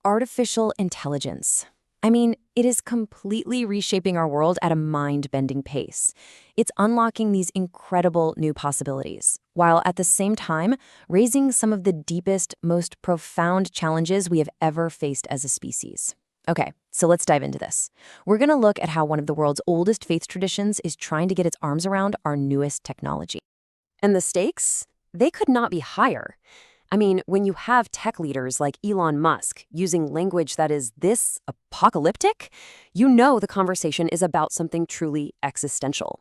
Artificial intelligence. I mean, it is completely reshaping our world at a mind-bending pace. It's unlocking these incredible new possibilities, while at the same time raising some of the deepest, most profound challenges we have ever faced as a species. Okay, so let's dive into this. We're going to look at how one of the world's oldest faith traditions is trying to get its arms around our newest technology. And the stakes? They could not be higher. I mean, when you have tech leaders like Elon Musk using language that is this apocalyptic, you know the conversation is about something truly existential.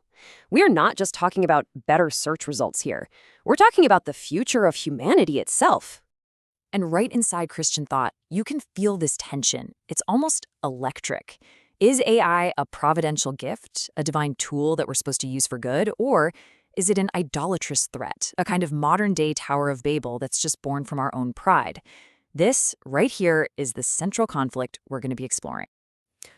We are not just talking about better search results here. We're talking about the future of humanity itself. And right inside Christian thought, you can feel this tension. It's almost electric. Is AI a providential gift, a divine tool that we're supposed to use for good, or is it an idolatrous threat, a kind of modern-day Tower of Babel that's just born from our own pride? This, right here, is the central conflict we're going to be exploring.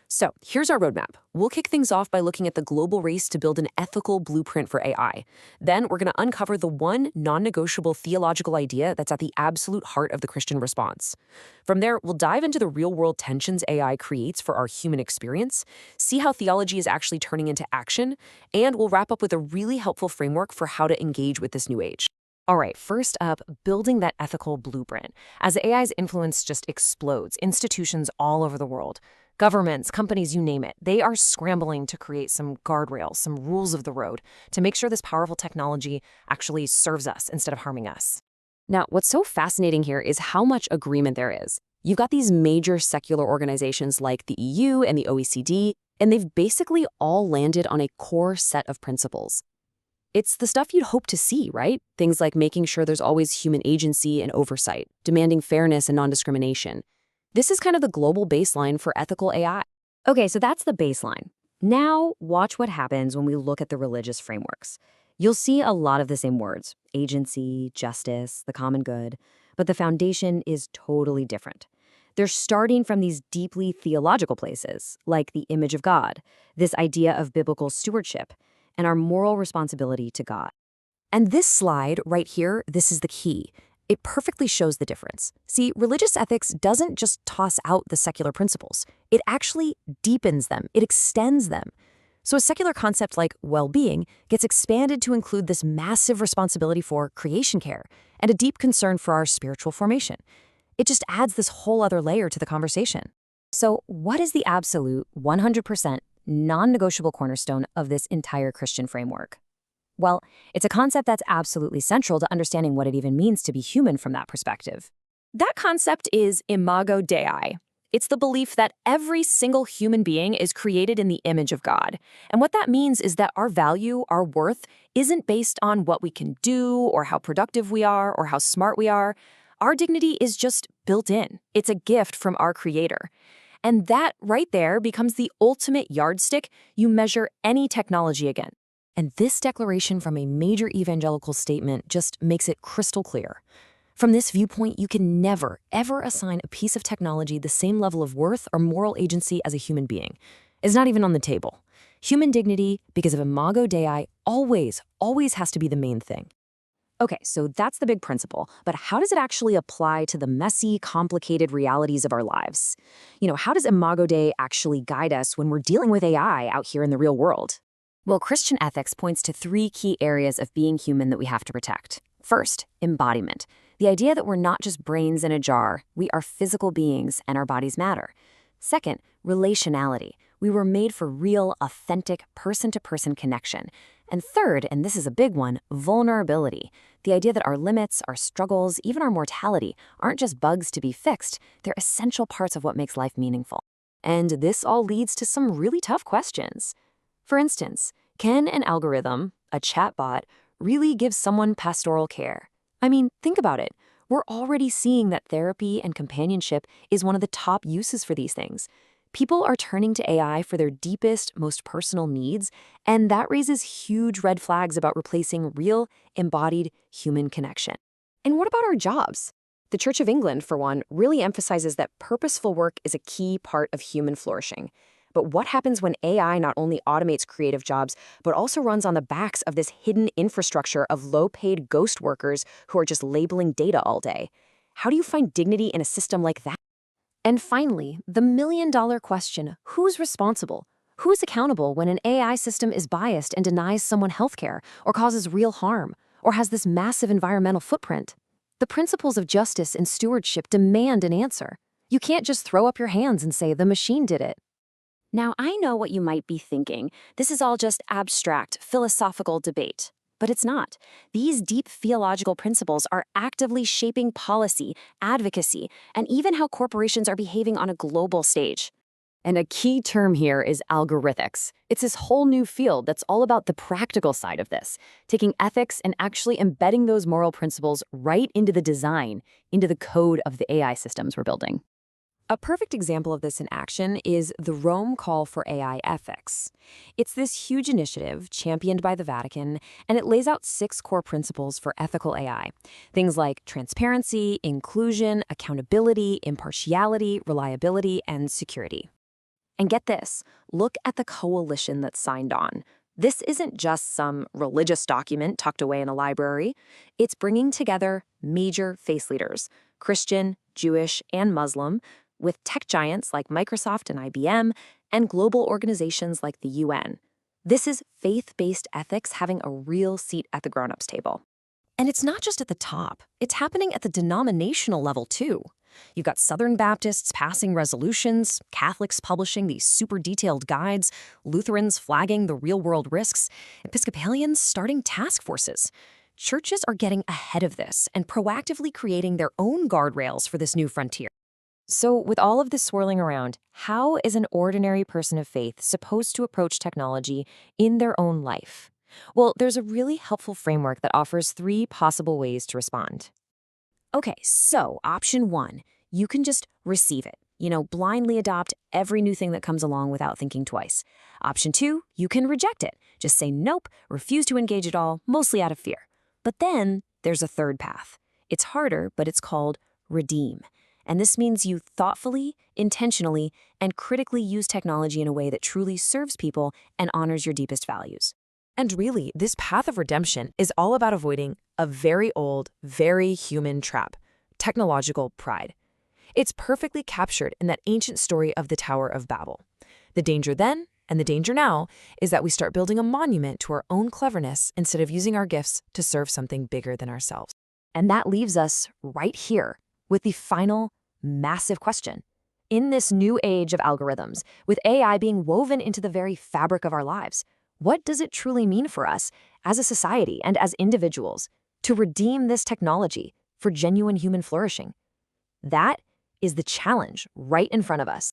So here's our roadmap. We'll kick things off by looking at the global race to build an ethical blueprint for AI. Then we're going to uncover the one non-negotiable theological idea that's at the absolute heart of the Christian response. From there, we'll dive into the real-world tensions AI creates for our human experience, see how theology is actually turning into action, and we'll wrap up with a really helpful framework for how to engage with this new age. All right, first up, building that ethical blueprint. As AI's influence just explodes, institutions all over the world, governments, companies, you name it, they are scrambling to create some guardrails, some rules of the road to make sure this powerful technology actually serves us instead of harming us. Now, what's so fascinating here is how much agreement there is. You've got these major secular organizations like the EU and the OECD, and they've basically all landed on a core set of principles. It's the stuff you'd hope to see, right? Things like making sure there's always human agency and oversight, demanding fairness and non-discrimination. This is kind of the global baseline for ethical AI. Okay, so that's the baseline. Now, watch what happens when we look at the religious frameworks. You'll see a lot of the same words: agency, justice, the common good, but the foundation is totally different. They're starting from these deeply theological places, like the image of God, this idea of biblical stewardship, and our moral responsibility to God. And this slide right here, this is the key. It perfectly shows the difference. See, religious ethics doesn't just toss out the secular principles. It actually deepens them. It extends them. So a secular concept like well-being gets expanded to include this massive responsibility for creation care and a deep concern for our spiritual formation. It just adds this whole other layer to the conversation. So what is the absolute 100% non-negotiable cornerstone of this entire Christian framework? Well, it's a concept that's absolutely central to understanding what it even means to be human from that perspective. That concept is imago Dei. It's the belief that every single human being is created in the image of God. And what that means is that our value, our worth, isn't based on what we can do or how productive we are or how smart we are. Our dignity is just built in. It's a gift from our Creator. And that right there becomes the ultimate yardstick you measure any technology against. And this declaration from a major evangelical statement just makes it crystal clear. From this viewpoint, you can never, ever assign a piece of technology the same level of worth or moral agency as a human being. It's not even on the table. Human dignity, because of imago Dei, always has to be the main thing. Okay, so that's the big principle, but how does it actually apply to the messy, complicated realities of our lives? How does imago Dei actually guide us when we're dealing with AI out here in the real world? Well, Christian ethics points to three key areas of being human that we have to protect. First, embodiment. The idea that we're not just brains in a jar, we are physical beings and our bodies matter. Second, relationality. We were made for real, authentic, person-to-person connection. And third, and this is a big one, vulnerability. The idea that our limits, our struggles, even our mortality aren't just bugs to be fixed, they're essential parts of what makes life meaningful. And this all leads to some really tough questions. For instance, can an algorithm, a chatbot, really give someone pastoral care? I mean, think about it. We're already seeing that therapy and companionship is one of the top uses for these things. People are turning to AI for their deepest, most personal needs, and that raises huge red flags about replacing real, embodied human connection. And what about our jobs? The Church of England, for one, really emphasizes that purposeful work is a key part of human flourishing. But what happens when AI not only automates creative jobs, but also runs on the backs of this hidden infrastructure of low-paid ghost workers who are just labeling data all day? How do you find dignity in a system like that? And finally, the million-dollar question: who's responsible? Who's accountable when an AI system is biased and denies someone healthcare, or causes real harm, or has this massive environmental footprint? The principles of justice and stewardship demand an answer. You can't just throw up your hands and say the machine did it. Now, I know what you might be thinking. This is all just abstract, philosophical debate. But it's not. These deep theological principles are actively shaping policy, advocacy, and even how corporations are behaving on a global stage. And a key term here is algorithmics. It's this whole new field that's all about the practical side of this, taking ethics and actually embedding those moral principles right into the design, into the code of the AI systems we're building. A perfect example of this in action is the Rome Call for AI Ethics. It's this huge initiative championed by the Vatican, and it lays out 6 core principles for ethical AI. Things like transparency, inclusion, accountability, impartiality, reliability, and security. And get this, look at the coalition that's signed on. This isn't just some religious document tucked away in a library. It's bringing together major faith leaders, Christian, Jewish, and Muslim, with tech giants like Microsoft and IBM, and global organizations like the UN. This is faith-based ethics having a real seat at the grown-ups table. And it's not just at the top. It's happening at the denominational level, too. You've got Southern Baptists passing resolutions, Catholics publishing these super detailed guides, Lutherans flagging the real-world risks, Episcopalians starting task forces. Churches are getting ahead of this and proactively creating their own guardrails for this new frontier. So, with all of this swirling around, how is an ordinary person of faith supposed to approach technology in their own life? Well, there's a really helpful framework that offers 3 possible ways to respond. Okay, so option 1, you can just receive it. Blindly adopt every new thing that comes along without thinking twice. Option 2, you can reject it. Just say nope, refuse to engage at all, mostly out of fear. But then there's a third path. It's harder, but it's called redeem. And this means you thoughtfully, intentionally, and critically use technology in a way that truly serves people and honors your deepest values. And really, this path of redemption is all about avoiding a very old, very human trap: technological pride. It's perfectly captured in that ancient story of the Tower of Babel. The danger then, and the danger now, is that we start building a monument to our own cleverness instead of using our gifts to serve something bigger than ourselves. And that leaves us right here with the final, massive question. In this new age of algorithms, with AI being woven into the very fabric of our lives, what does it truly mean for us as a society and as individuals to redeem this technology for genuine human flourishing? That is the challenge right in front of us.